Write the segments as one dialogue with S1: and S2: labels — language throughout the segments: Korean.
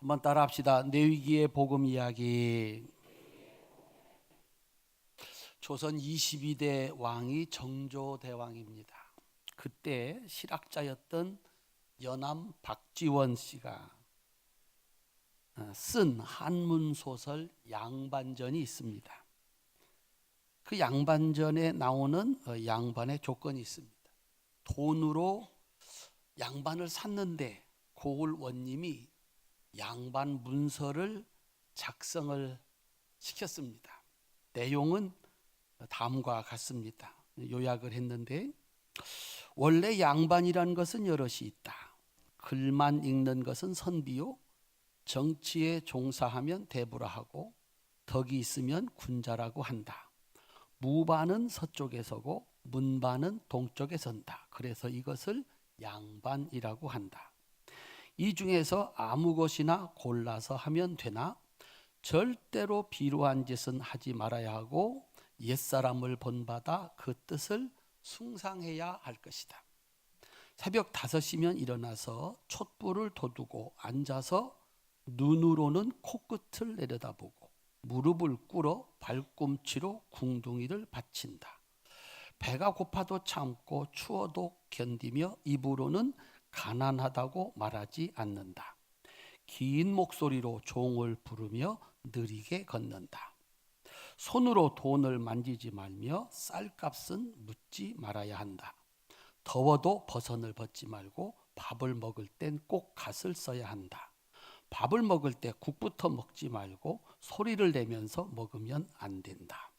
S1: 한번 따라합시다. 내위기의 복음 이야기. 조선 22대 왕이 정조대왕입니다. 그때 실학자였던 연암 박지원 씨가 쓴 한문 소설 양반전이 있습니다. 그 양반전에 나오는 양반의 조건이 있습니다. 돈으로 양반을 샀는데 고을 원님이 양반 문서를 작성을 시켰습니다. 내용은 다음과 같습니다. 요약을 했는데, 원래 양반이라는 것은 여럿이 있다. 글만 읽는 것은 선비요, 정치에 종사하면 대부라 하고, 덕이 있으면 군자라고 한다. 무반은 서쪽에 서고 문반은 동쪽에 선다. 그래서 이것을 양반이라고 한다. 이 중에서 아무 것이나 골라서 하면 되나 절대로 비루한 짓은 하지 말아야 하고 옛사람을 본받아 그 뜻을 숭상해야 할 것이다. 새벽 5시면 일어나서 촛불을 돋우고 앉아서 눈으로는 코끝을 내려다보고 무릎을 꿇어 발꿈치로 궁둥이를 받친다. 배가 고파도 참고 추워도 견디며 입으로는 가난하다고 말하지 않는다. 긴 목소리로 종을 부르며 느리게 걷는다. 손으로 돈을 만지지 말며 쌀값은 묻지 말아야 한다. 더워도 버선을 벗지 말고 밥을 먹을 땐 꼭 갓을 써야 한다. 밥을 먹을 때 국부터 먹지 말고 소리를 내면서 먹으면 안 된다.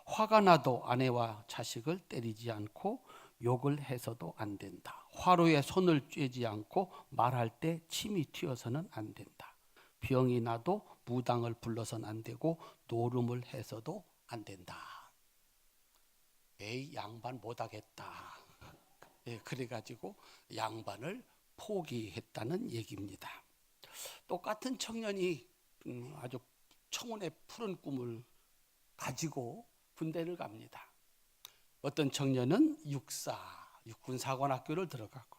S1: 화가 나도 아내와 자식을 때리지 않고 욕을 해서도 안 된다. 화로에 손을 쬐지 않고 말할 때 침이 튀어서는 안 된다. 병이 나도 무당을 불러서는 안 되고 노름을 해서도 안 된다. 에이, 양반 못하겠다. 그래가지고 양반을 포기했다는 얘기입니다. 똑같은 청년이 아주 청혼의 푸른 꿈을 가지고 군대를 갑니다. 어떤 청년은 육군사관학교를 들어가고,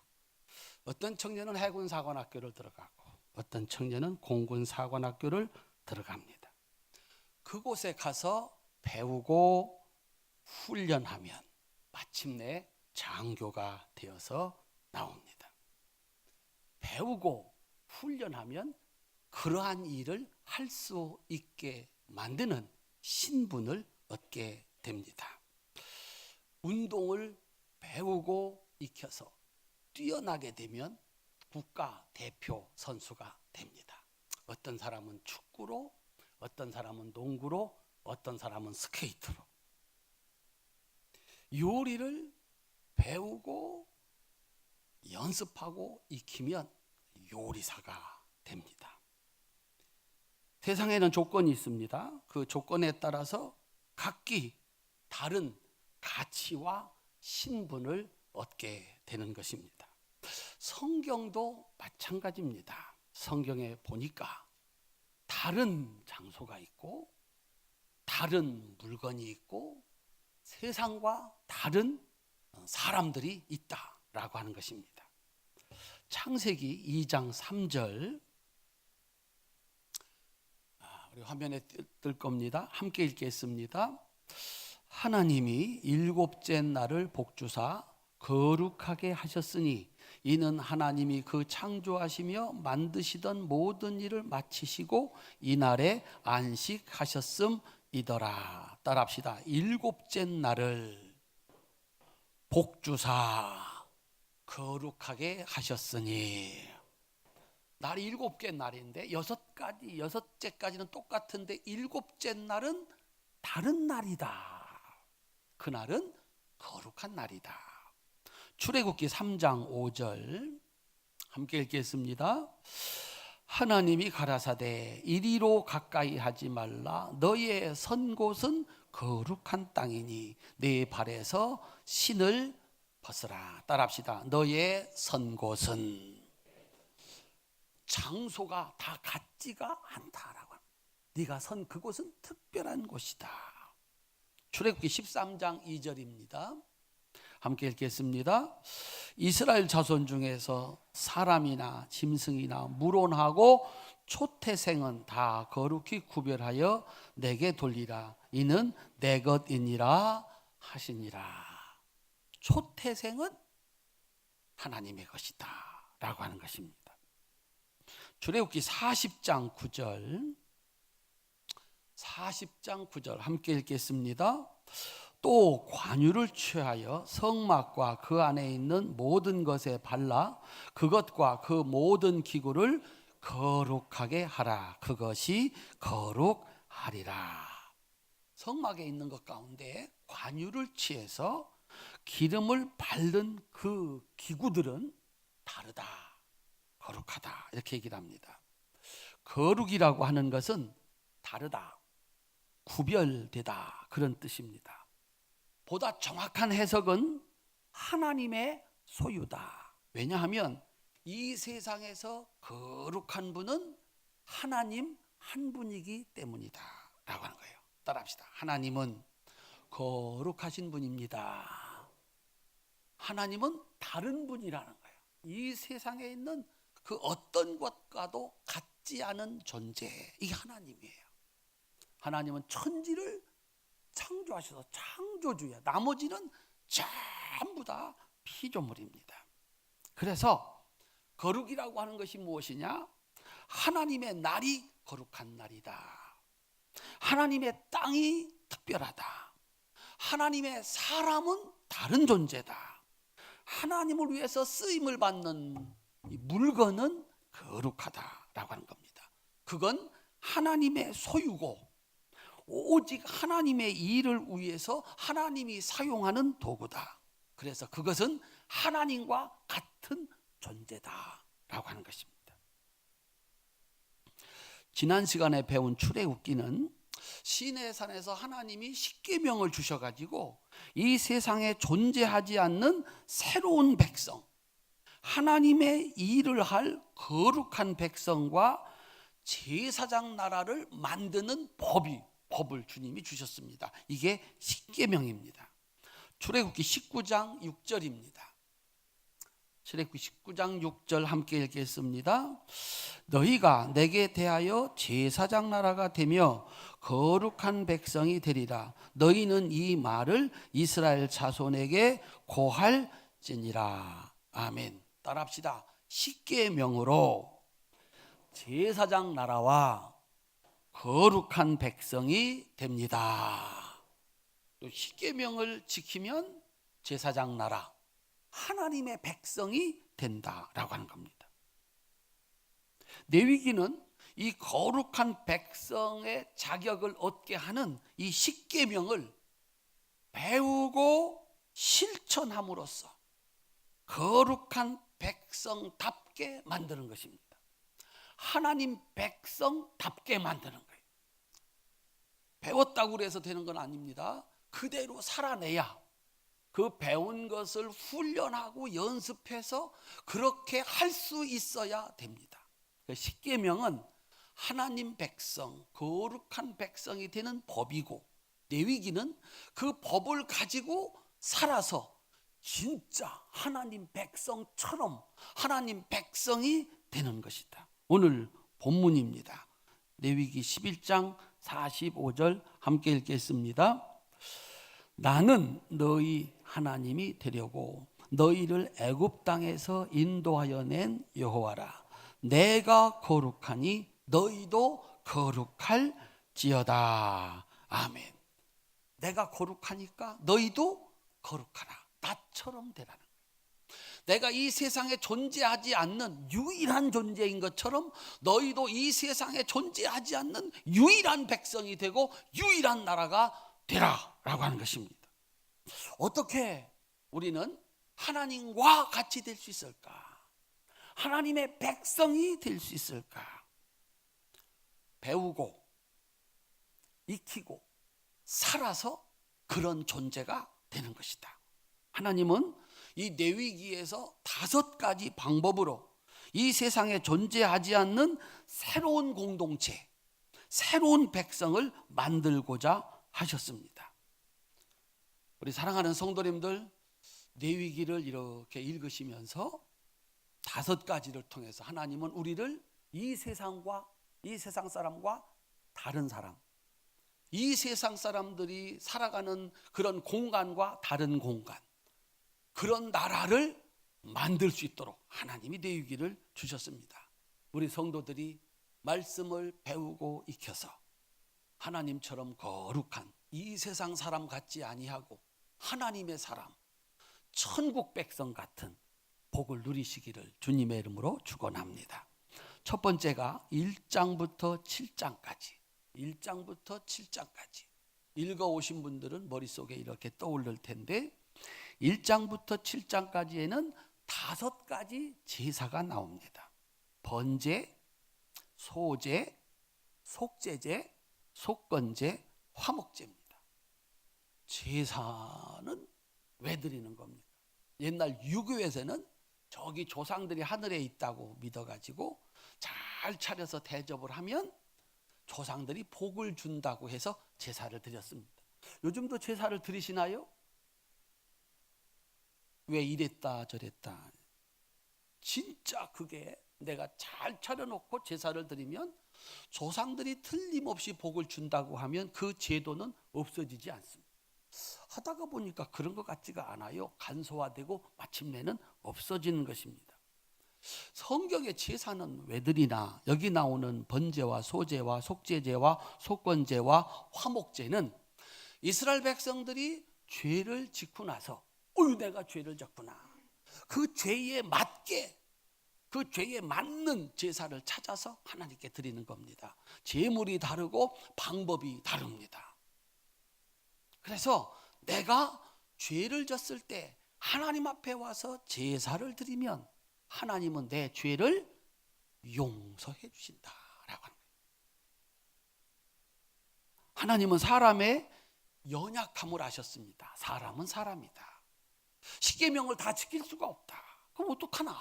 S1: 어떤 청년은 해군사관학교를 들어가고, 어떤 청년은 공군사관학교를 들어갑니다. 그곳에 가서 배우고 훈련하면 마침내 장교가 되어서 나옵니다. 배우고 훈련하면 그러한 일을 할 수 있게 만드는 신분을 얻게 됩니다. 운동을 배우고 익혀서 뛰어나게 되면 국가 대표 선수가 됩니다. 어떤 사람은 축구로, 어떤 사람은 농구로, 어떤 사람은 스케이트로. 요리를 배우고 연습하고 익히면 요리사가 됩니다. 세상에는 조건이 있습니다. 그 조건에 따라서 각기 다른 가치와 신분을 얻게 되는 것입니다. 성경도 마찬가지입니다. 성경에 보니까 다른 장소가 있고 다른 물건이 있고 세상과 다른 사람들이 있다라고 하는 것입니다. 창세기 2장 3절, 우리 화면에 뜰 겁니다. 함께 읽겠습니다. 하나님이 일곱째 날을 복주사 거룩하게 하셨으니 이는 하나님이 그 창조하시며 만드시던 모든 일을 마치시고 이날에 안식하셨음이더라. 따라합시다. 일곱째 날을 복주사 거룩하게 하셨으니, 날이 7개 날인데 6째까지는 똑같은데 7째 날은 다른 날이다. 그날은 거룩한 날이다. 출애굽기 3장 5절 함께 읽겠습니다. 하나님이 가라사대 이리로 가까이 하지 말라. 너의 선 곳은 거룩한 땅이니 네 발에서 신을 벗으라. 따라합시다. 너의 선 곳은, 장소가 다 같지가 않다라고. 네가 선 그곳은 특별한 곳이다. 출애굽기 13장 2절입니다. 함께 읽겠습니다. 이스라엘 자손 중에서 사람이나 짐승이나 물온하고 초태생은 다 거룩히 구별하여 내게 돌리라. 이는 내 것이니라 하시니라. 초태생은 하나님의 것이다 라고 하는 것입니다. 출애굽기 40장 9절, 40장 9절 함께 읽겠습니다. 또 관유를 취하여 성막과 그 안에 있는 모든 것에 발라 그것과 그 모든 기구를 거룩하게 하라. 그것이 거룩하리라. 성막에 있는 것 가운데 관유를 취해서 기름을 바른 그 기구들은 다르다, 거룩하다 이렇게 얘기를 합니다. 거룩이라고 하는 것은 다르다, 구별되다 그런 뜻입니다. 보다 정확한 해석은 하나님의 소유다. 왜냐하면 이 세상에서 거룩한 분은 하나님 한 분이기 때문이다 라고 하는 거예요. 따라합시다. 하나님은 거룩하신 분입니다. 하나님은 다른 분이라는 거예요. 이 세상에 있는 그 어떤 것과도 같지 않은 존재, 이게 하나님이에요. 하나님은 천지를 창조하셔서 창조주야. 나머지는 전부 다 피조물입니다. 그래서 거룩이라고 하는 것이 무엇이냐? 하나님의 날이 거룩한 날이다. 하나님의 땅이 특별하다. 하나님의 사람은 다른 존재다. 하나님을 위해서 쓰임을 받는 이 물건은 거룩하다라고 하는 겁니다. 그건 하나님의 소유고 오직 하나님의 일을 위해서 하나님이 사용하는 도구다. 그래서 그것은 하나님과 같은 존재다라고 하는 것입니다. 지난 시간에 배운 출애굽기는 시내산에서 하나님이 십계명을 주셔가지고 이 세상에 존재하지 않는 새로운 백성, 하나님의 일을 할 거룩한 백성과 제사장 나라를 만드는 법을 주님이 주셨습니다. 이게 십계명입니다. 출애굽기 19장 6절입니다. 출애굽기 19장 6절 함께 읽겠습니다. 너희가 내게 대하여 제사장 나라가 되며 거룩한 백성이 되리라. 너희는 이 말을 이스라엘 자손에게 고할지니라. 아멘. 따라합시다. 십계명으로 제사장 나라와 거룩한 백성이 됩니다. 또 십계명을 지키면 제사장 나라, 하나님의 백성이 된다라고 하는 겁니다. 레위기는 이 거룩한 백성의 자격을 얻게 하는 이 십계명을 배우고 실천함으로써 거룩한 백성답게 만드는 것입니다. 하나님 백성답게 만드는 거예요. 배웠다고 해서 되는 건 아닙니다. 그대로 살아내야 그 배운 것을 훈련하고 연습해서 그렇게 할 수 있어야 됩니다. 십계명은 하나님 백성, 거룩한 백성이 되는 법이고, 레위기는 그 법을 가지고 살아서 진짜 하나님 백성처럼 하나님 백성이 되는 것이다. 오늘 본문입니다. 레위기 11장 45절 함께 읽겠습니다. 나는 너희 하나님이 되려고 너희를 애굽 땅에서 인도하여 낸 여호와라. 내가 거룩하니 너희도 거룩할지어다. 아멘. 내가 거룩하니까 너희도 거룩하라. 나처럼 되라는 거예요. 내가 이 세상에 존재하지 않는 유일한 존재인 것처럼 너희도 이 세상에 존재하지 않는 유일한 백성이 되고 유일한 나라가 되라 라고 하는 것입니다. 어떻게 우리는 하나님과 같이 될 수 있을까? 하나님의 백성이 될 수 있을까? 배우고 익히고 살아서 그런 존재가 되는 것이다. 하나님은 이 레위기에서 5가지 방법으로 이 세상에 존재하지 않는 새로운 공동체, 새로운 백성을 만들고자 하셨습니다. 우리 사랑하는 성도님들, 레위기를 이렇게 읽으시면서 5가지를 통해서 하나님은 우리를 이 세상과 이 세상 사람과 다른 사람, 이 세상 사람들이 살아가는 그런 공간과 다른 공간, 그런 나라를 만들 수 있도록 하나님이 내위기를 주셨습니다. 우리 성도들이 말씀을 배우고 익혀서 하나님처럼 거룩한 이 세상 사람 같지 아니하고 하나님의 사람, 천국 백성 같은 복을 누리시기를 주님의 이름으로 축원합니다. 첫 번째가 1장부터 7장까지, 1장부터 7장까지 읽어오신 분들은 머릿속에 이렇게 떠오를 텐데, 1장부터 7장까지에는 5가지 제사가 나옵니다. 번제, 소제, 속제제, 속건제, 화목제입니다. 제사는 왜 드리는 겁니까? 옛날 유교에서는 저기 조상들이 하늘에 있다고 믿어가지고 잘 차려서 대접을 하면 조상들이 복을 준다고 해서 제사를 드렸습니다. 요즘도 제사를 드리시나요? 왜 이랬다 저랬다. 진짜 그게 내가 잘 차려놓고 제사를 드리면 조상들이 틀림없이 복을 준다고 하면 그 제도는 없어지지 않습니다. 하다가 보니까 그런 것 같지가 않아요. 간소화되고 마침내는 없어지는 것입니다. 성경의 제사는 왜 드리나? 여기 나오는 번제와 소제와 속제제와 속건제와 화목제는 이스라엘 백성들이 죄를 짓고 나서 내가 죄를 졌구나, 그 죄에 맞게, 그 죄에 맞는 제사를 찾아서 하나님께 드리는 겁니다. 제물이 다르고 방법이 다릅니다. 그래서 내가 죄를 졌을 때 하나님 앞에 와서 제사를 드리면 하나님은 내 죄를 용서해 주신다라고 하는 거예요. 하나님은 사람의 연약함을 아셨습니다. 사람은 사람이다. 십계명을 다 지킬 수가 없다. 그럼 어떡하나?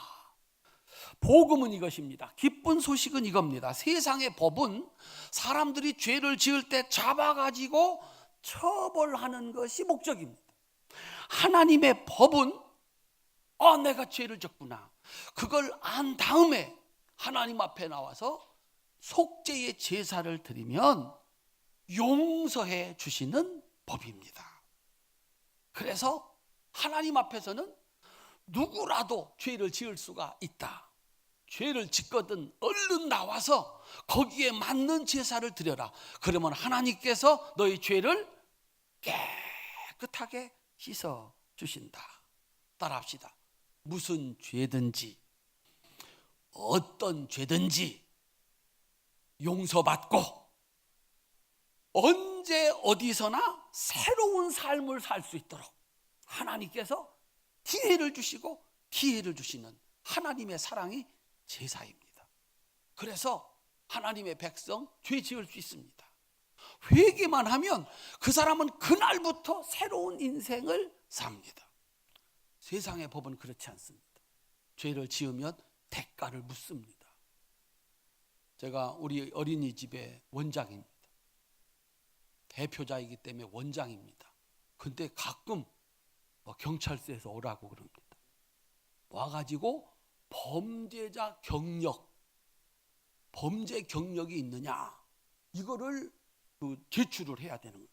S1: 복음은 이것입니다. 기쁜 소식은 이겁니다. 세상의 법은 사람들이 죄를 지을 때 잡아가지고 처벌하는 것이 목적입니다. 하나님의 법은 내가 죄를 졌구나, 그걸 안 다음에 하나님 앞에 나와서 속죄의 제사를 드리면 용서해 주시는 법입니다. 그래서 하나님 앞에서는 누구라도 죄를 지을 수가 있다. 죄를 짓거든 얼른 나와서 거기에 맞는 제사를 드려라. 그러면 하나님께서 너희 죄를 깨끗하게 씻어 주신다. 따라합시다. 무슨 죄든지 어떤 죄든지 용서받고 언제 어디서나 새로운 삶을 살 수 있도록 하나님께서 기회를 주시고 기회를 주시는 하나님의 사랑이 제사입니다. 그래서 하나님의 백성 죄 지을 수 있습니다. 회개만 하면 그 사람은 그날부터 새로운 인생을 삽니다. 세상의 법은 그렇지 않습니다. 죄를 지으면 대가를 묻습니다. 제가 우리 어린이집의 원장입니다. 대표자이기 때문에 원장입니다. 근데 가끔 경찰서에서 오라고 그럽니다. 와가지고 범죄자 경력, 범죄 경력이 있느냐, 이거를 제출을 해야 되는 거예요.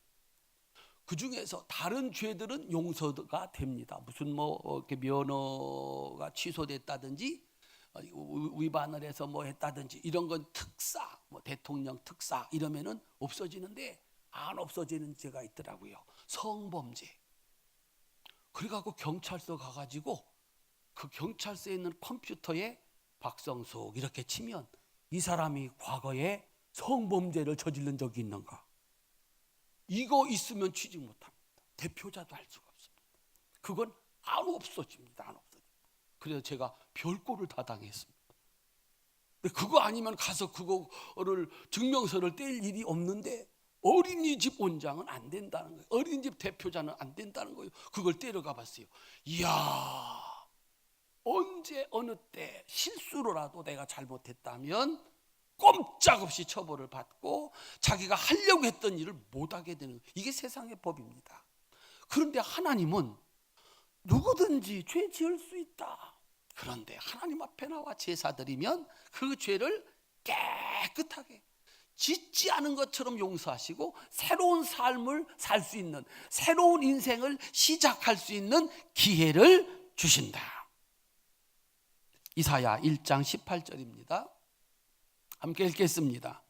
S1: 그 중에서 다른 죄들은 용서가 됩니다. 무슨 이렇게 면허가 취소됐다든지 위반을 해서 했다든지 이런 건 특사, 대통령 특사 이러면은 없어지는데 안 없어지는 죄가 있더라고요. 성범죄. 그래갖고 경찰서 가가지고 그 경찰서에 있는 컴퓨터에 박성숙 이렇게 치면 이 사람이 과거에 성범죄를 저지른 적이 있는가? 이거 있으면 취직 못합니다. 대표자도 할 수가 없습니다. 그건 안 없어집니다. 안 없어집니다. 그래서 제가 별꼴을 다 당했습니다. 근데 그거 아니면 가서 그거를 증명서를 뗄 일이 없는데 어린이집 원장은 안 된다는 거예요. 어린이집 대표자는 안 된다는 거예요. 그걸 때려가 봤어요. 이야, 언제 어느 때 실수로라도 내가 잘못했다면 꼼짝없이 처벌을 받고 자기가 하려고 했던 일을 못하게 되는, 이게 세상의 법입니다. 그런데 하나님은 누구든지 죄 지을 수 있다. 그런데 하나님 앞에 나와 제사 드리면 그 죄를 깨끗하게 짓지 않은 것처럼 용서하시고 새로운 삶을 살 수 있는, 새로운 인생을 시작할 수 있는 기회를 주신다. 이사야 1장 18절입니다. 함께 읽겠습니다.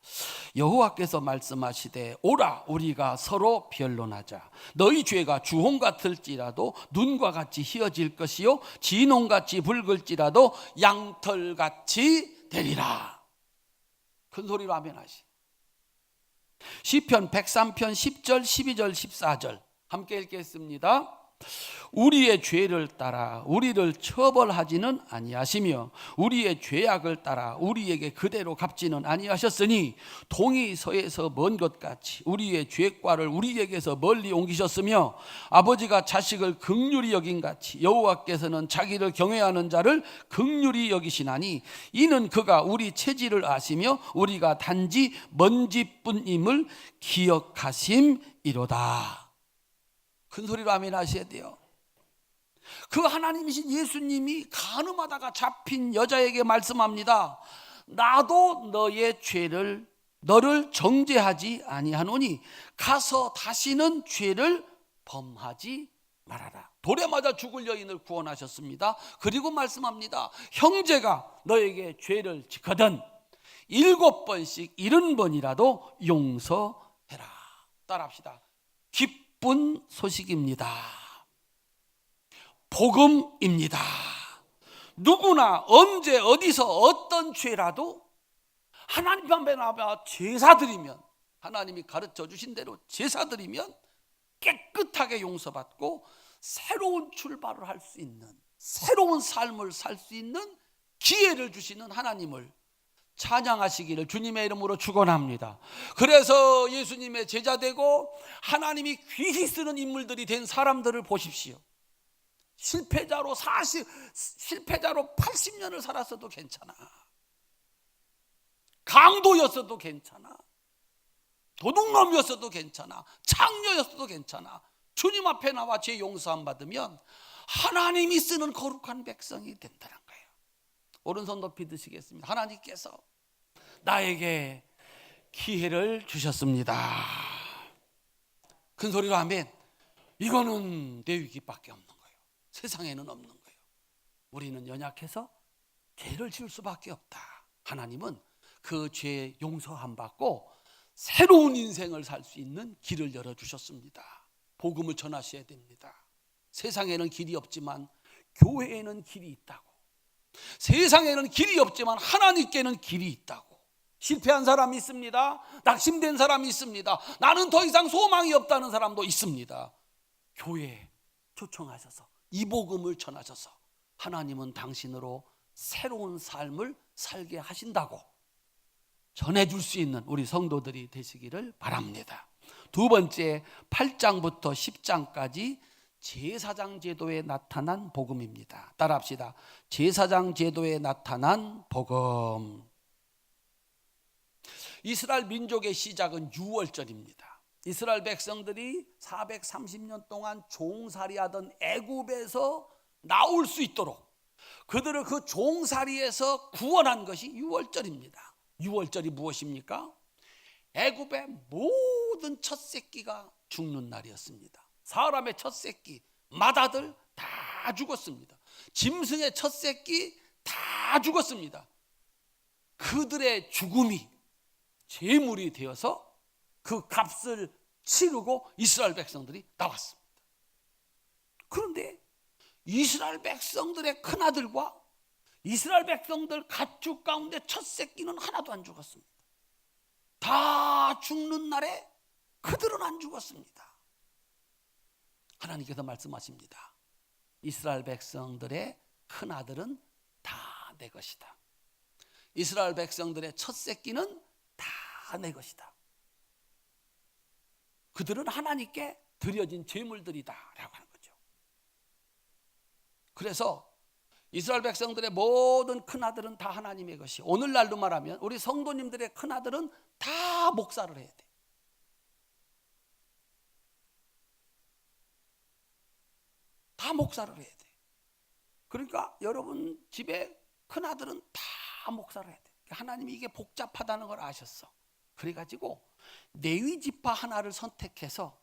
S1: 여호와께서 말씀하시되 오라 우리가 서로 변론하자. 너희 죄가 주홍 같을지라도 눈과 같이 희어질 것이요 진홍같이 붉을지라도 양털같이 되리라. 큰 소리로 아멘 하시. 시편 103편 10절 12절 14절 함께 읽겠습니다. 우리의 죄를 따라 우리를 처벌하지는 아니하시며 우리의 죄악을 따라 우리에게 그대로 갚지는 아니하셨으니 동이 서에서 먼 것 같이 우리의 죄과를 우리에게서 멀리 옮기셨으며 아버지가 자식을 긍휼히 여긴 같이 여호와께서는 자기를 경외하는 자를 긍휼히 여기시나니 이는 그가 우리 체질을 아시며 우리가 단지 먼지뿐임을 기억하심이로다. 큰 소리로 아멘 하셔야 돼요. 그 하나님이신 예수님이 간음하다가 잡힌 여자에게 말씀합니다. 나도 너의 죄를 너를 정죄하지 아니하노니 가서 다시는 죄를 범하지 말아라. 돌에 맞아 죽을 여인을 구원하셨습니다. 그리고 말씀합니다. 형제가 너에게 죄를 짓거든 7번씩 70번이라도 용서해라. 따라합시다. 기쁜 소식입니다. 복음입니다. 누구나 언제 어디서 어떤 죄라도 하나님 앞에 나와 제사드리면, 하나님이 가르쳐 주신 대로 제사드리면 깨끗하게 용서받고 새로운 출발을 할 수 있는, 새로운 삶을 살 수 있는 기회를 주시는 하나님을 찬양하시기를 주님의 이름으로 축원합니다. 그래서 예수님의 제자 되고 하나님이 귀히 쓰는 인물들이 된 사람들을 보십시오. 실패자로 80년을 살았어도 괜찮아. 강도였어도 괜찮아. 도둑놈이었어도 괜찮아. 창녀였어도 괜찮아. 주님 앞에 나와 죄 용서함 받으면 하나님이 쓰는 거룩한 백성이 된다는 거예요. 오른손 높이 드시겠습니다. 하나님께서 나에게 기회를 주셨습니다. 큰 소리로 아멘. 이거는 내 위기밖에 없는 거예요. 세상에는 없는 거예요. 우리는 연약해서 죄를 지을 수밖에 없다. 하나님은 그 죄 용서함 받고 새로운 인생을 살 수 있는 길을 열어주셨습니다. 복음을 전하셔야 됩니다. 세상에는 길이 없지만 교회에는 길이 있다고. 세상에는 길이 없지만 하나님께는 길이 있다고. 실패한 사람이 있습니다. 낙심된 사람이 있습니다. 나는 더 이상 소망이 없다는 사람도 있습니다. 교회에 초청하셔서 이 복음을 전하셔서 하나님은 당신으로 새로운 삶을 살게 하신다고 전해줄 수 있는 우리 성도들이 되시기를 바랍니다. 두 번째, 8장부터 10장까지 제사장 제도에 나타난 복음입니다. 따라합시다. 제사장 제도에 나타난 복음. 이스라엘 민족의 시작은 유월절입니다. 이스라엘 백성들이 430년 동안 종살이하던 애굽에서 나올 수 있도록 그들을 그 종살이에서 구원한 것이 유월절입니다. 유월절이 무엇입니까? 애굽의 모든 첫 새끼가 죽는 날이었습니다. 사람의 첫 새끼, 맏아들 다 죽었습니다. 짐승의 첫 새끼 다 죽었습니다. 그들의 죽음이 제물이 되어서 그 값을 치르고 이스라엘 백성들이 나왔습니다. 그런데 이스라엘 백성들의 큰아들과 이스라엘 백성들 가축 가운데 첫 새끼는 하나도 안 죽었습니다. 다 죽는 날에 그들은 안 죽었습니다. 하나님께서 말씀하십니다. 이스라엘 백성들의 큰아들은 다 내 것이다. 이스라엘 백성들의 첫 새끼는 다 내 것이다. 그들은 하나님께 드려진 제물들이다 라고 하는 거죠. 그래서 이스라엘 백성들의 모든 큰아들은 다 하나님의 것이, 오늘날로 말하면 우리 성도님들의 큰아들은 다 목사를 해야 돼. 다 목사를 해야 돼. 그러니까 여러분 집에 큰아들은 다 목사를 해야 돼. 하나님이 이게 복잡하다는 걸 아셨어. 그래가지고 레위 지파 하나를 선택해서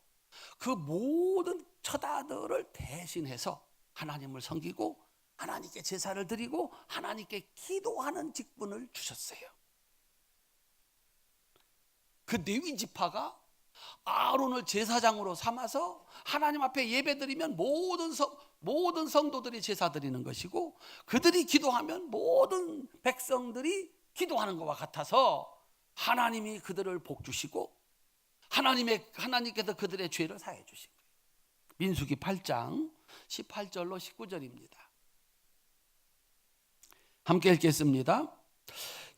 S1: 그 모든 처자들을 대신해서 하나님을 섬기고 하나님께 제사를 드리고 하나님께 기도하는 직분을 주셨어요. 그 레위 지파가 아론을 제사장으로 삼아서 하나님 앞에 예배드리면 모든 성도들이 제사 드리는 것이고, 그들이 기도하면 모든 백성들이 기도하는 것과 같아서 하나님이 그들을 복주시고 하나님께서 그들의 죄를 사해 주신 거예요. 민수기 8장 18절로 19절입니다. 함께 읽겠습니다.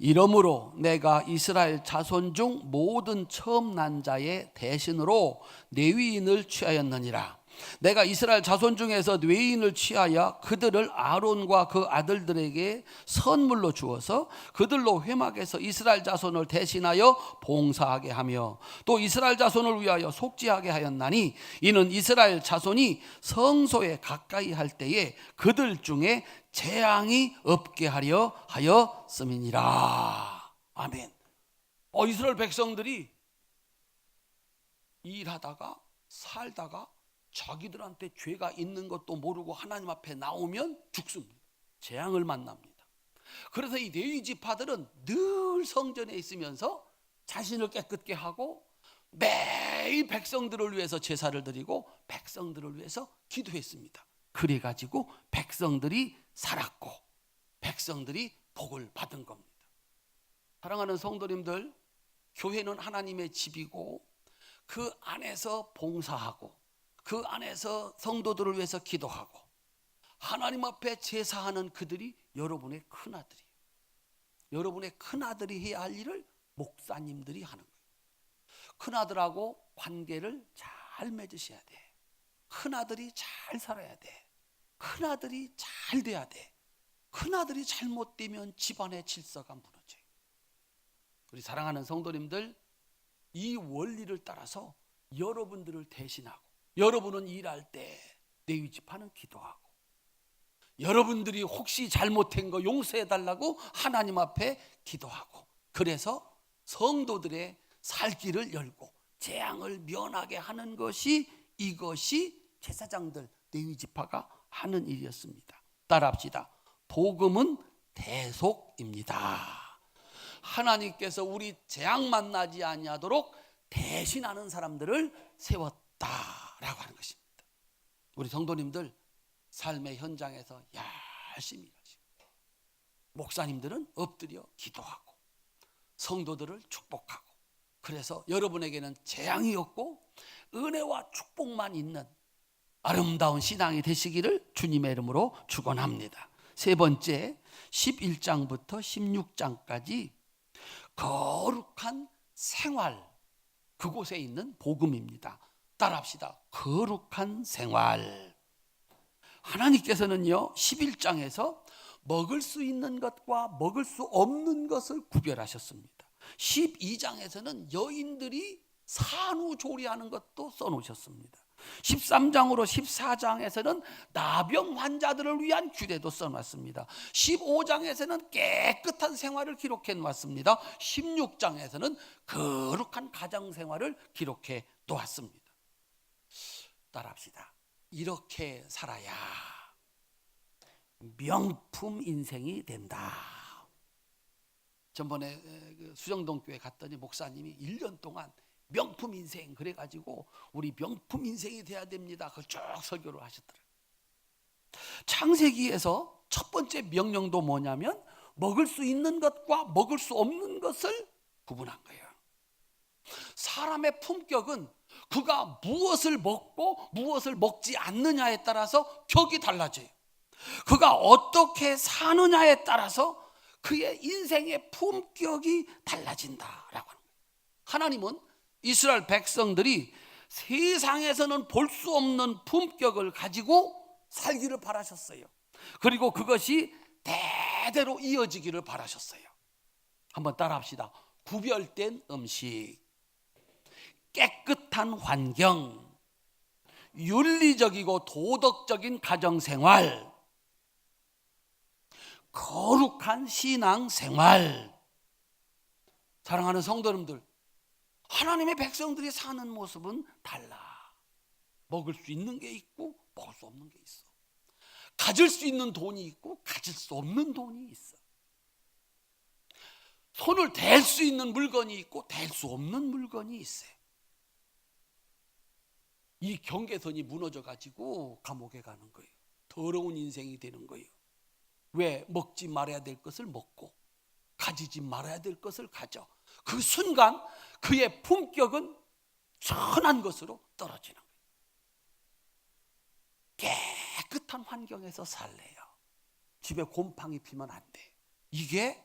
S1: 이러므로 내가 이스라엘 자손 중 모든 처음 난 자의 대신으로 레위인을 취하였느니라. 내가 이스라엘 자손 중에서 레위인을 취하여 그들을 아론과 그 아들들에게 선물로 주어서 그들로 회막에서 이스라엘 자손을 대신하여 봉사하게 하며 또 이스라엘 자손을 위하여 속죄하게 하였나니, 이는 이스라엘 자손이 성소에 가까이 할 때에 그들 중에 재앙이 없게 하려 하였음이니라. 아멘. 이스라엘 백성들이 일하다가 살다가 자기들한테 죄가 있는 것도 모르고 하나님 앞에 나오면 죽습니다. 재앙을 만납니다. 그래서 이 레위 지파들은 늘 성전에 있으면서 자신을 깨끗게 하고 매일 백성들을 위해서 제사를 드리고 백성들을 위해서 기도했습니다. 그래가지고 백성들이 살았고 백성들이 복을 받은 겁니다. 사랑하는 성도님들, 교회는 하나님의 집이고 그 안에서 봉사하고 그 안에서 성도들을 위해서 기도하고 하나님 앞에 제사하는 그들이 여러분의 큰아들이에요. 여러분의 큰아들이 해야 할 일을 목사님들이 하는 거예요. 큰아들하고 관계를 잘 맺으셔야 돼. 큰아들이 잘 살아야 돼. 큰아들이 잘 돼야 돼. 큰아들이 잘못되면 집안의 질서가 무너져요. 우리 사랑하는 성도님들, 이 원리를 따라서 여러분들을 대신하고, 여러분은 일할 때 레위 지파는 기도하고, 여러분들이 혹시 잘못한 거 용서해 달라고 하나님 앞에 기도하고, 그래서 성도들의 살 길을 열고 재앙을 면하게 하는 것이, 이것이 제사장들 레위 지파가 하는 일이었습니다. 따라합시다. 복음은 대속입니다. 하나님께서 우리 재앙 만나지 아니하도록 대신하는 사람들을 세웠다라고 하는 것입니다. 우리 성도님들 삶의 현장에서 열심히 일하시고, 목사님들은 엎드려 기도하고 성도들을 축복하고, 그래서 여러분에게는 재앙이 없고 은혜와 축복만 있는 아름다운 신앙이 되시기를 주님의 이름으로 축원합니다. 세 번째, 11장부터 16장까지 거룩한 생활, 그곳에 있는 복음입니다. 따라합시다. 거룩한 생활. 하나님께서는요 11장에서 먹을 수 있는 것과 먹을 수 없는 것을 구별하셨습니다. 12장에서는 여인들이 산후조리하는 것도 써놓으셨습니다. 13장으로 14장에서는 나병 환자들을 위한 규례도 써놨습니다. 15장에서는 깨끗한 생활을 기록해 놓았습니다. 16장에서는 거룩한 가정생활을 기록해 놓았습니다. 따라합시다. 이렇게 살아야 명품 인생이 된다. 전번에 수정동 교회 갔더니 목사님이 1년 동안 명품 인생 그래가지고 우리 명품 인생이 돼야 됩니다. 그걸 쭉 설교를 하셨더라고요. 창세기에서 첫 번째 명령도 뭐냐면 먹을 수 있는 것과 먹을 수 없는 것을 구분한 거예요. 사람의 품격은 그가 무엇을 먹고 무엇을 먹지 않느냐에 따라서 격이 달라져요. 그가 어떻게 사느냐에 따라서 그의 인생의 품격이 달라진다라고 하는 거예요. 하나님은 이스라엘 백성들이 세상에서는 볼 수 없는 품격을 가지고 살기를 바라셨어요. 그리고 그것이 대대로 이어지기를 바라셨어요. 한번 따라합시다. 구별된 음식, 깨끗한 환경, 윤리적이고 도덕적인 가정생활, 거룩한 신앙생활, 사랑하는 성도 여러분들, 하나님의 백성들이 사는 모습은 달라. 먹을 수 있는 게 있고 먹을 수 없는 게 있어. 가질 수 있는 돈이 있고 가질 수 없는 돈이 있어. 손을 댈 수 있는 물건이 있고 댈 수 없는 물건이 있어요. 이 경계선이 무너져 가지고 감옥에 가는 거예요. 더러운 인생이 되는 거예요. 왜? 먹지 말아야 될 것을 먹고 가지지 말아야 될 것을 가져. 그 순간 그의 품격은 천한 것으로 떨어지는 거예요. 깨끗한 환경에서 살래요. 집에 곰팡이 피면 안 돼. 이게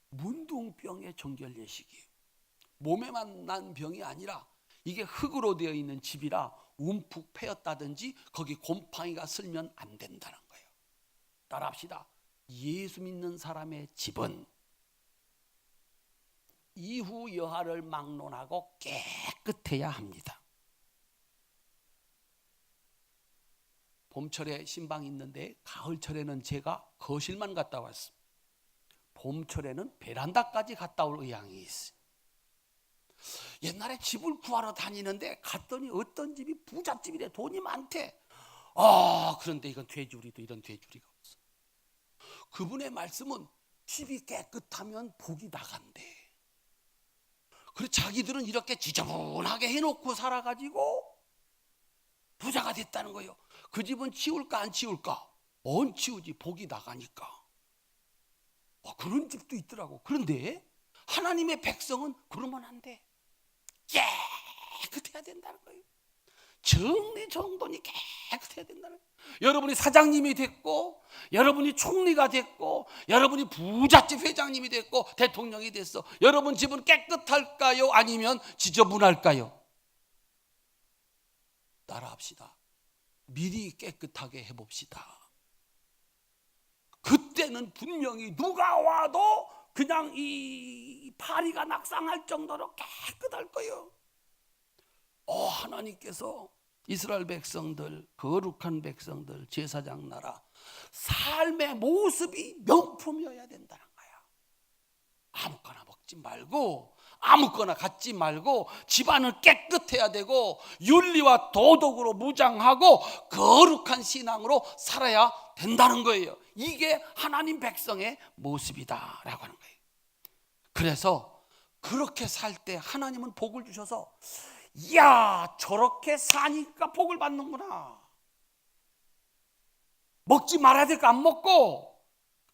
S1: 문둥병의 정결 예식이에요. 몸에만 난 병이 아니라 이게 흙으로 되어 있는 집이라 움푹 패였다든지 거기 곰팡이가 슬면 안 된다는 거예요. 따라합시다. 예수 믿는 사람의 집은 이후 여하를 막론하고 깨끗해야 합니다. 봄철에 신방이 있는데 가을철에는 제가 거실만 갔다 왔습니다. 봄철에는 베란다까지 갔다 올 의향이 있어요. 옛날에 집을 구하러 다니는데 갔더니 어떤 집이 부잣집이래. 돈이 많대. 그런데 이건 돼지우리도 이런 돼지우리가 없어. 그분의 말씀은 집이 깨끗하면 복이 나간대. 그래서 자기들은 이렇게 지저분하게 해놓고 살아가지고 부자가 됐다는 거예요. 그 집은 치울까 안 치울까? 안 치우지. 복이 나가니까. 그런 집도 있더라고. 그런데 하나님의 백성은 그러면 안 돼. 깨끗해야 된다는 거예요. 정리정돈이 깨끗해야 된다는 거예요. 여러분이 사장님이 됐고, 여러분이 총리가 됐고, 여러분이 부잣집 회장님이 됐고, 대통령이 됐어. 여러분 집은 깨끗할까요? 아니면 지저분할까요? 따라합시다. 미리 깨끗하게 해봅시다. 그때는 분명히 누가 와도 그냥 이 파리가 낙상할 정도로 깨끗할 거예요. 하나님께서 이스라엘 백성들, 거룩한 백성들, 제사장 나라 삶의 모습이 명품이어야 된다는 거야. 아무거나 먹지 말고 아무거나 갖지 말고 집안은 깨끗해야 되고 윤리와 도덕으로 무장하고 거룩한 신앙으로 살아야 된다는 거예요. 이게 하나님 백성의 모습이다라고 하는 거예요. 그래서 그렇게 살 때 하나님은 복을 주셔서 이야, 저렇게 사니까 복을 받는구나. 먹지 말아야 될 거 안 먹고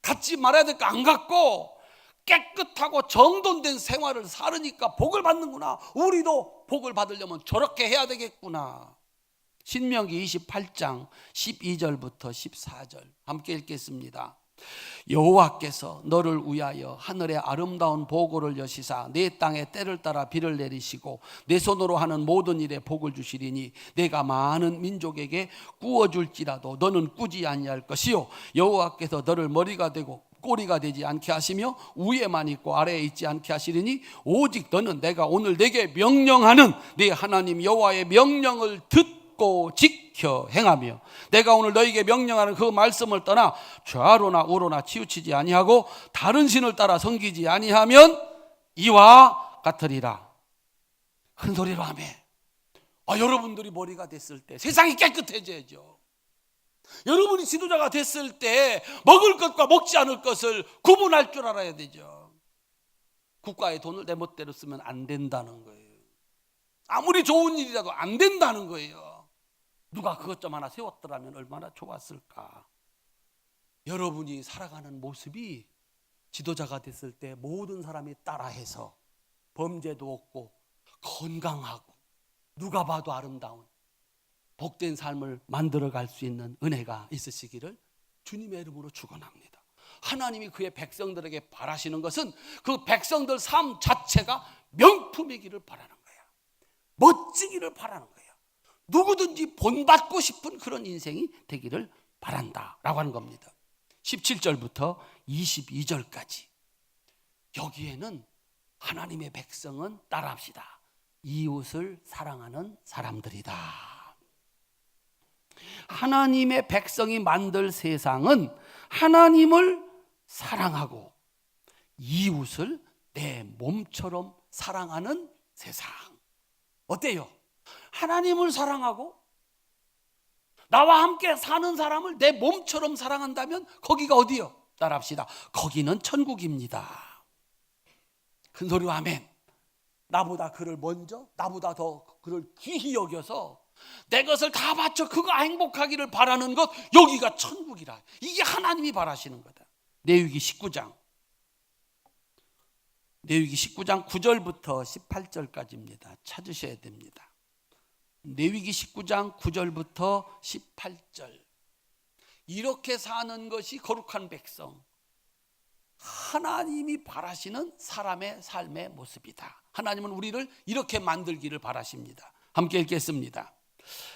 S1: 갖지 말아야 될 거 안 갖고 깨끗하고 정돈된 생활을 살으니까 복을 받는구나. 우리도 복을 받으려면 저렇게 해야 되겠구나. 신명기 28장 12절부터 14절 함께 읽겠습니다. 여호와께서 너를 위하여 하늘의 아름다운 보고를 여시사 내 땅에 때를 따라 비를 내리시고 내 손으로 하는 모든 일에 복을 주시리니 내가 많은 민족에게 구워줄지라도 너는 꾸지 아니할 것이요 여호와께서 너를 머리가 되고 꼬리가 되지 않게 하시며 위에만 있고 아래에 있지 않게 하시리니 오직 너는 내가 오늘 내게 명령하는 네 하나님 여호와의 명령을 듣고 지켜 행하며 내가 오늘 너에게 명령하는 그 말씀을 떠나 좌로나 우로나 치우치지 아니하고 다른 신을 따라 섬기지 아니하면 이와 같으리라. 큰 소리로 하며 여러분들이 머리가 됐을 때 세상이 깨끗해져야죠. 여러분이 지도자가 됐을 때 먹을 것과 먹지 않을 것을 구분할 줄 알아야 되죠. 국가의 돈을 내 멋대로 쓰면 안 된다는 거예요. 아무리 좋은 일이라도 안 된다는 거예요. 누가 그것 좀 하나 세웠더라면 얼마나 좋았을까. 여러분이 살아가는 모습이 지도자가 됐을 때 모든 사람이 따라해서 범죄도 없고 건강하고 누가 봐도 아름다운 복된 삶을 만들어갈 수 있는 은혜가 있으시기를 주님의 이름으로 축원합니다. 하나님이 그의 백성들에게 바라시는 것은 그 백성들 삶 자체가 명품이기를 바라는 거야. 멋지기를 바라는 거야. 누구든지 본받고 싶은 그런 인생이 되기를 바란다라고 하는 겁니다. 17절부터 22절까지 여기에는 하나님의 백성은 따라합시다. 이웃을 사랑하는 사람들이다. 하나님의 백성이 만들 세상은 하나님을 사랑하고 이웃을 내 몸처럼 사랑하는 세상. 어때요? 하나님을 사랑하고 나와 함께 사는 사람을 내 몸처럼 사랑한다면 거기가 어디요? 따라합시다. 거기는 천국입니다. 큰 소리로 아멘. 나보다 그를 먼저, 나보다 더 그를 귀히 여겨서 내 것을 다 바쳐 그가 행복하기를 바라는 것, 여기가 천국이라. 이게 하나님이 바라시는 거다. 레위기 19장 9절부터 18절까지입니다. 찾으셔야 됩니다. 레위기 19장 9절부터 18절. 이렇게 사는 것이 거룩한 백성, 하나님이 바라시는 사람의 삶의 모습이다. 하나님은 우리를 이렇게 만들기를 바라십니다. 함께 읽겠습니다.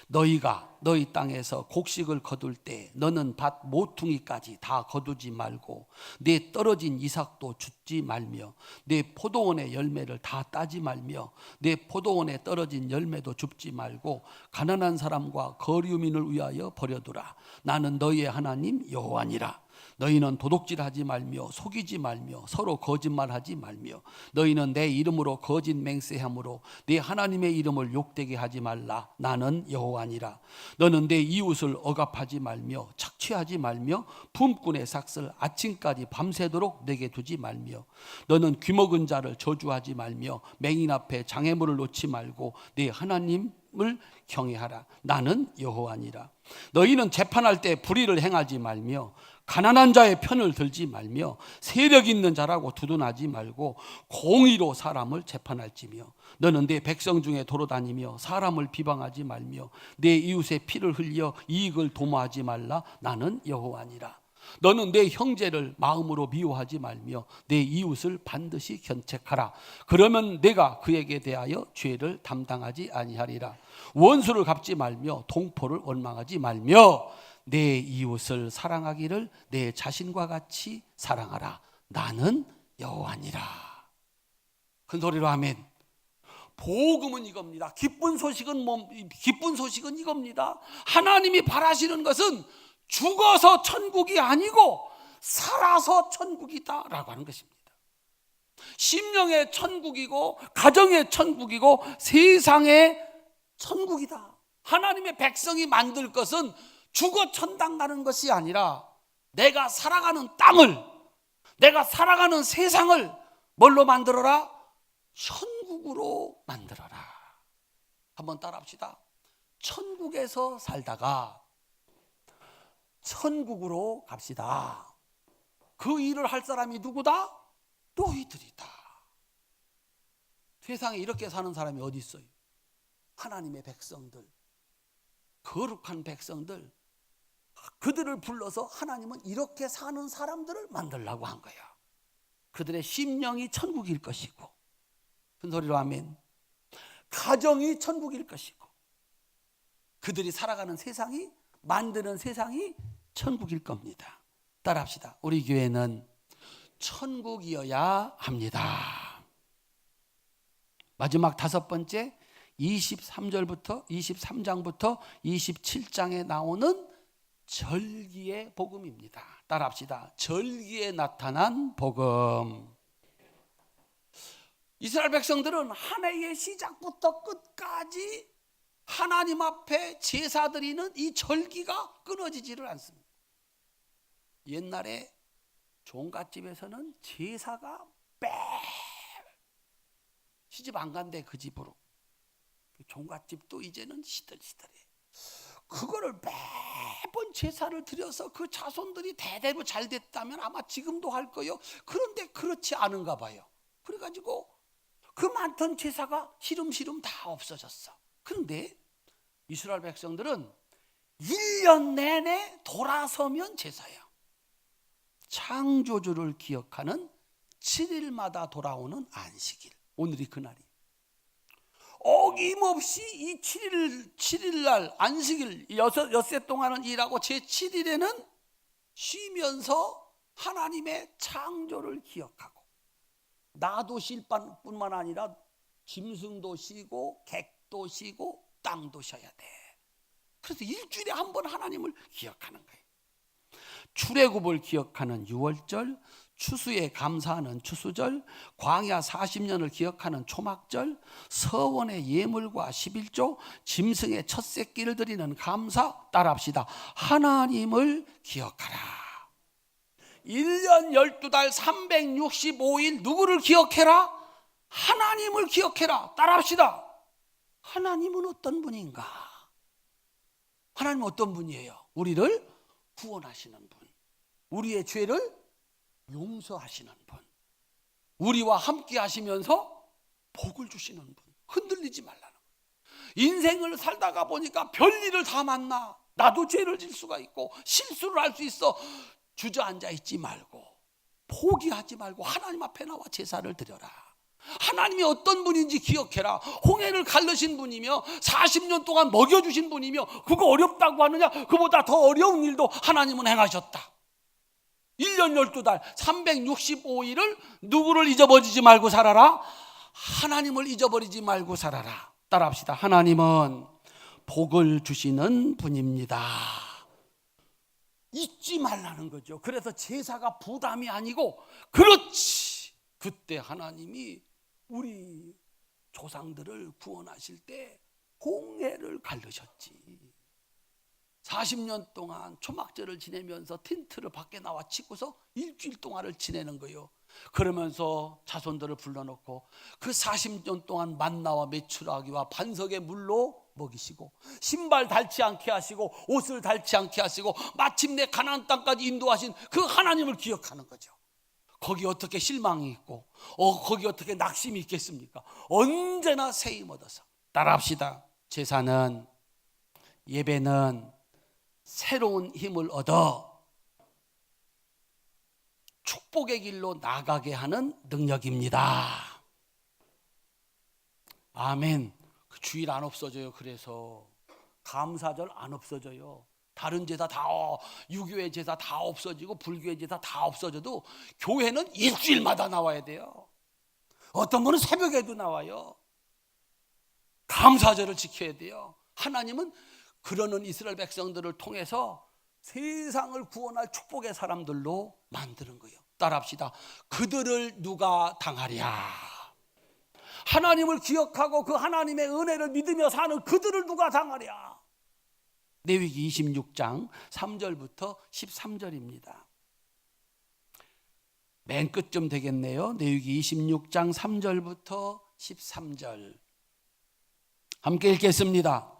S1: 너희가 너희 땅에서 곡식을 거둘 때 너는 밭 모퉁이까지 다 거두지 말고 내 떨어진 이삭도 줍지 말며 내 포도원의 열매를 다 따지 말며 내 포도원에 떨어진 열매도 줍지 말고 가난한 사람과 거류민을 위하여 버려두라. 나는 너희의 하나님 여호와니라. 너희는 도둑질하지 말며 속이지 말며 서로 거짓말하지 말며 너희는 내 이름으로 거짓 맹세함으로 내 하나님의 이름을 욕되게 하지 말라. 나는 여호와니라. 너는 내 이웃을 억압하지 말며 착취하지 말며 품꾼의 삭슬 아침까지 밤새도록 내게 두지 말며 너는 귀먹은 자를 저주하지 말며 맹인 앞에 장애물을 놓지 말고 내 하나님을 경외하라. 나는 여호와니라. 너희는 재판할 때 불의를 행하지 말며 가난한 자의 편을 들지 말며 세력 있는 자라고 두둔하지 말고 공의로 사람을 재판할지며 너는 내 백성 중에 돌아다니며 사람을 비방하지 말며 내 이웃의 피를 흘려 이익을 도모하지 말라. 나는 여호와니라. 너는 내 형제를 마음으로 미워하지 말며 내 이웃을 반드시 견책하라. 그러면 내가 그에게 대하여 죄를 담당하지 아니하리라. 원수를 갚지 말며 동포를 원망하지 말며 내 이웃을 사랑하기를 내 자신과 같이 사랑하라. 나는 여호와니라. 큰 소리로 아멘. 복음은 이겁니다. 기쁜 소식은 이겁니다. 하나님이 바라시는 것은 죽어서 천국이 아니고 살아서 천국이다라고 하는 것입니다. 심령의 천국이고 가정의 천국이고 세상의 천국이다. 하나님의 백성이 만들 것은 죽어 천당 가는 것이 아니라 내가 살아가는 땅을, 내가 살아가는 세상을 뭘로 만들어라? 천국으로 만들어라. 한번 따라합시다. 천국에서 살다가 천국으로 갑시다. 그 일을 할 사람이 누구다? 너희들이다. 세상에 이렇게 사는 사람이 어디 있어요? 하나님의 백성들, 거룩한 백성들, 그들을 불러서 하나님은 이렇게 사는 사람들을 만들려고 한 거야. 그들의 심령이 천국일 것이고, 큰 소리로 아멘. 가정이 천국일 것이고, 그들이 살아가는 세상이, 만드는 세상이 천국일 겁니다. 따라합시다. 우리 교회는 천국이어야 합니다. 마지막 다섯 번째, 23장부터 27장에 나오는 절기의 복음입니다. 따라합시다. 절기에 나타난 복음. 이스라엘 백성들은 한 해의 시작부터 끝까지 하나님 앞에 제사 드리는 이 절기가 끊어지지를 않습니다. 옛날에 종갓집에서는 제사가 매 시집 안 간대. 그 집으로. 종갓집도 이제는 시들시들해. 그거를 매번 제사를 드려서 그 자손들이 대대로 잘 됐다면 아마 지금도 할 거예요. 그런데 그렇지 않은가 봐요. 그래가지고 그 많던 제사가 시름시름 다 없어졌어. 그런데 이스라엘 백성들은 1년 내내 돌아서면 제사야. 창조주를 기억하는 7일마다 돌아오는 안식일. 오늘이 그날이. 어김없이 이 7일날 안식일 엿새 동안은 일하고 제7일에는 쉬면서 하나님의 창조를 기억하고, 나도 쉴 뿐만 아니라 짐승도 쉬고 객도 쉬고 땅도 쉬어야 돼. 그래서 일주일에 한 번 하나님을 기억하는 거예요. 출애굽을 기억하는 유월절, 추수에 감사하는 추수절, 광야 40년을 기억하는 초막절, 서원의 예물과 11조, 짐승의 첫 새끼를 드리는 감사. 따라합시다. 하나님을 기억하라. 1년 12달 365일 누구를 기억해라? 하나님을 기억해라. 따라합시다. 하나님은 어떤 분인가? 하나님은 어떤 분이에요? 우리를 구원하시는 분, 우리의 죄를 용서하시는 분, 우리와 함께 하시면서 복을 주시는 분. 흔들리지 말라는 거예요. 인생을 살다가 보니까 별일을 다 만나. 나도 죄를 질 수가 있고 실수를 할 수 있어. 주저앉아 있지 말고, 포기하지 말고 하나님 앞에 나와 제사를 드려라. 하나님이 어떤 분인지 기억해라. 홍해를 가르신 분이며 40년 동안 먹여주신 분이며, 그거 어렵다고 하느냐? 그보다 더 어려운 일도 하나님은 행하셨다. 1년 12달 365일을 누구를 잊어버리지 말고 살아라? 하나님을 잊어버리지 말고 살아라. 따라합시다. 하나님은 복을 주시는 분입니다. 잊지 말라는 거죠. 그래서 제사가 부담이 아니고, 그렇지, 그때 하나님이 우리 조상들을 구원하실 때 홍해를 가르셨지. 40년 동안 초막절을 지내면서 텐트를 밖에 나와 치고서 일주일 동안을 지내는 거예요. 그러면서 자손들을 불러놓고 그 40년 동안 만나와 메추라기와 반석의 물로 먹이시고, 신발 닳지 않게 하시고 옷을 닳지 않게 하시고 마침내 가나안 땅까지 인도하신 그 하나님을 기억하는 거죠. 거기 어떻게 실망이 있고 거기 어떻게 낙심이 있겠습니까? 언제나 새 힘 얻어서. 따라합시다. 제사는, 예배는 새로운 힘을 얻어 축복의 길로 나가게 하는 능력입니다. 아멘. 그 주일 안 없어져요. 그래서 감사절 안 없어져요. 다른 제사 다, 유교의 제사 다 없어지고 불교의 제사 다 없어져도 교회는 일주일마다 나와야 돼요. 어떤 분은 새벽에도 나와요. 감사절을 지켜야 돼요. 하나님은 그러는 이스라엘 백성들을 통해서 세상을 구원할 축복의 사람들로 만드는 거예요. 따라합시다. 그들을 누가 당하랴? 하나님을 기억하고 그 하나님의 은혜를 믿으며 사는 그들을 누가 당하랴? 레위기 26장 3절부터 13절입니다. 맨 끝쯤 되겠네요. 레위기 26장 3절부터 13절 함께 읽겠습니다.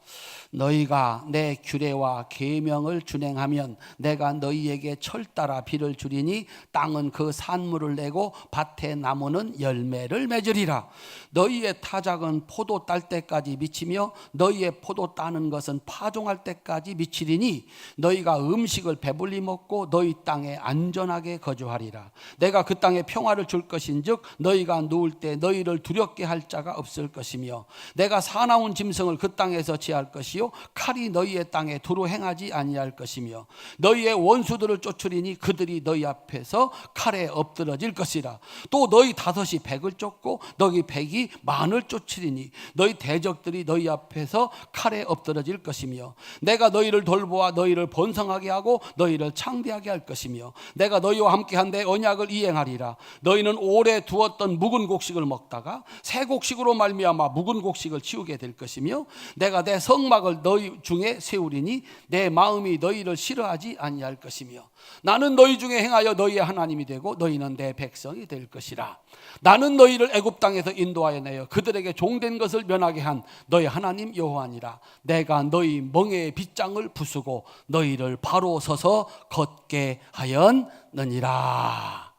S1: 너희가 내 규례와 계명을 준행하면 내가 너희에게 철 따라 비를 주리니 땅은 그 산물을 내고 밭의 나무는 열매를 맺으리라. 너희의 타작은 포도 딸 때까지 미치며 너희의 포도 따는 것은 파종할 때까지 미치리니 너희가 음식을 배불리 먹고 너희 땅에 안전하게 거주하리라. 내가 그 땅에 평화를 줄 것인즉 너희가 누울 때 너희를 두렵게 할 자가 없을 것이며 내가 사나운 짐승을 그 땅에서 제할 것이요 칼이 너희의 땅에 두루 행하지 아니할 것이며 너희의 원수들을 쫓으리니 그들이 너희 앞에서 칼에 엎드러질 것이라. 또 너희 다섯이 백을 쫓고 너희 백이 만을 쫓으리니 너희 대적들이 너희 앞에서 칼에 엎드러질 것이며 내가 너희를 돌보아 너희를 번성하게 하고 너희를 창대하게 할 것이며 내가 너희와 함께한 내 언약을 이행하리라. 너희는 오래 두었던 묵은 곡식을 먹다가 새 곡식으로 말미암아 묵은 곡식을 치우게 될 것이며 내가 내 성막을 너희 중에 세우리니 내 마음이 너희를 싫어하지 아니할 것이며 나는 너희 중에 행하여 너희의 하나님이 되고 너희는 내 백성이 될 것이라. 나는 너희를 애굽 땅에서 인도하여 내어 그들에게 종된 것을 면하게 한 너희 하나님 여호와니라. 내가 너희 멍에의 빗장을 부수고 너희를 바로 서서 걷게 하였느니라.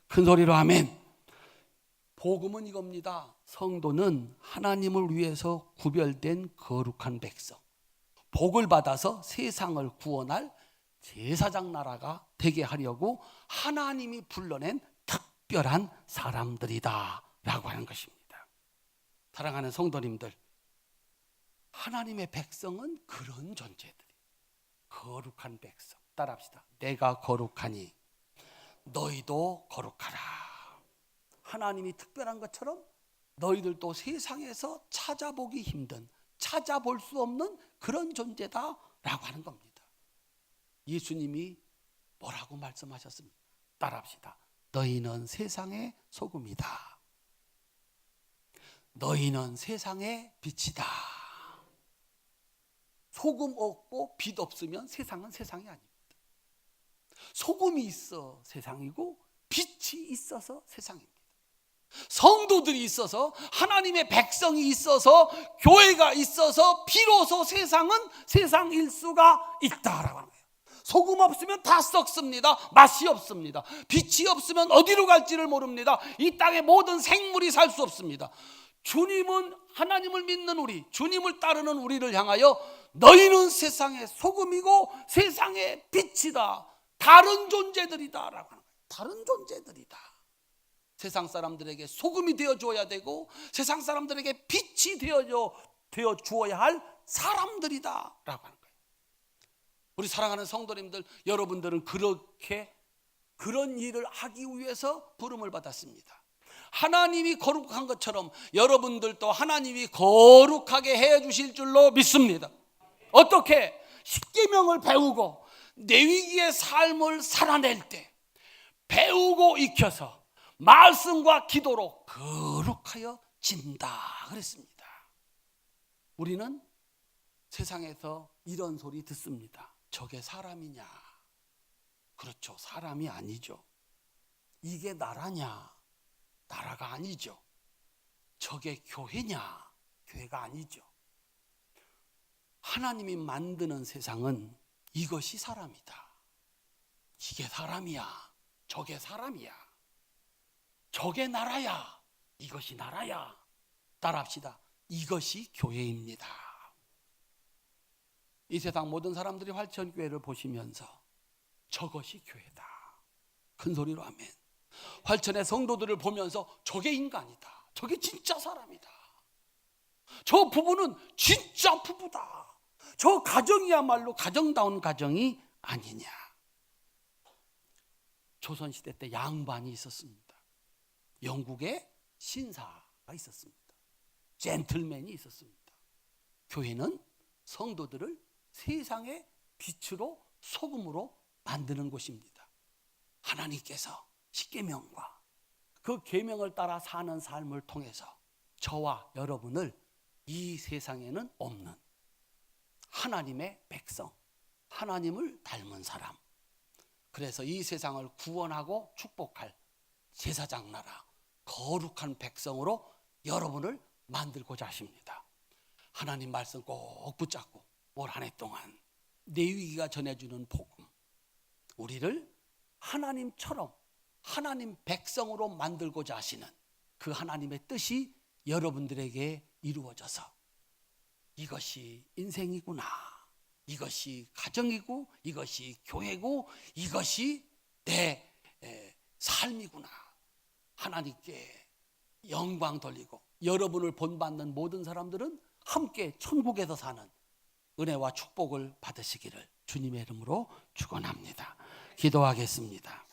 S1: 큰 소리로 아멘. 복음은 이겁니다. 성도는 하나님을 위해서 구별된 거룩한 백성, 복을 받아서 세상을 구원할 제사장 나라가 되게 하려고 하나님이 불러낸 특별한 사람들이다 라고 하는 것입니다. 사랑하는 성도님들, 하나님의 백성은 그런 존재들이에요. 거룩한 백성. 따라합시다. 내가 거룩하니 너희도 거룩하라. 하나님이 특별한 것처럼 너희들도 세상에서 찾아보기 힘든, 찾아볼 수 없는 그런 존재다라고 하는 겁니다. 예수님이 뭐라고 말씀하셨습니까? 따라합시다. 너희는 세상의 소금이다. 너희는 세상의 빛이다. 소금 없고 빛 없으면 세상은 세상이 아닙니다. 소금이 있어 세상이고 빛이 있어서 세상입니다. 성도들이 있어서, 하나님의 백성이 있어서, 교회가 있어서 비로소 세상은 세상일 수가 있다라고 하는 거예요. 소금 없으면 다 썩습니다. 맛이 없습니다. 빛이 없으면 어디로 갈지를 모릅니다. 이 땅의 모든 생물이 살 수 없습니다. 주님은, 하나님을 믿는 우리, 주님을 따르는 우리를 향하여 너희는 세상의 소금이고 세상의 빛이다. 다른 존재들이다 라고 하는 거예요. 다른 존재들이다. 세상 사람들에게 소금이 되어 주어야 되고 세상 사람들에게 빛이 되어 주어야 할 사람들이다 라고 하는 거예요. 우리 사랑하는 성도님들, 여러분들은 그런 일을 하기 위해서 부름을 받았습니다. 하나님이 거룩한 것처럼 여러분들도 하나님이 거룩하게 해 주실 줄로 믿습니다. 어떻게? 십계명을 배우고 레위기의 삶을 살아낼 때 배우고 익혀서 말씀과 기도로 거룩하여 진다 그랬습니다. 우리는 세상에서 이런 소리 듣습니다. 저게 사람이냐? 그렇죠, 사람이 아니죠. 이게 나라냐? 나라가 아니죠. 저게 교회냐? 교회가 아니죠. 하나님이 만드는 세상은 이것이 사람이다. 이게 사람이야. 저게 사람이야. 저게 나라야. 이것이 나라야. 따라합시다. 이것이 교회입니다. 이 세상 모든 사람들이 활천교회를 보시면서 저것이 교회다. 큰 소리로 아멘. 활천의 성도들을 보면서 저게 인간이다. 저게 진짜 사람이다. 저 부부는 진짜 부부다. 저 가정이야말로 가정다운 가정이 아니냐. 조선시대 때 양반이 있었습니다. 영국에 신사가 있었습니다. 젠틀맨이 있었습니다. 교회는 성도들을 세상의 빛으로 소금으로 만드는 곳입니다. 하나님께서 십계명과 그 계명을 따라 사는 삶을 통해서 저와 여러분을 이 세상에는 없는 하나님의 백성, 하나님을 닮은 사람, 그래서 이 세상을 구원하고 축복할 제사장 나라, 거룩한 백성으로 여러분을 만들고자 하십니다. 하나님 말씀 꼭 붙잡고 올 한 해 동안 레위기가 전해주는 복음, 우리를 하나님처럼 하나님 백성으로 만들고자 하시는 그 하나님의 뜻이 여러분들에게 이루어져서 이것이 인생이구나, 이것이 가정이고, 이것이 교회고, 이것이 내 삶이구나, 하나님께 영광 돌리고 여러분을 본받는 모든 사람들은 함께 천국에서 사는 은혜와 축복을 받으시기를 주님의 이름으로 축원합니다. 기도하겠습니다.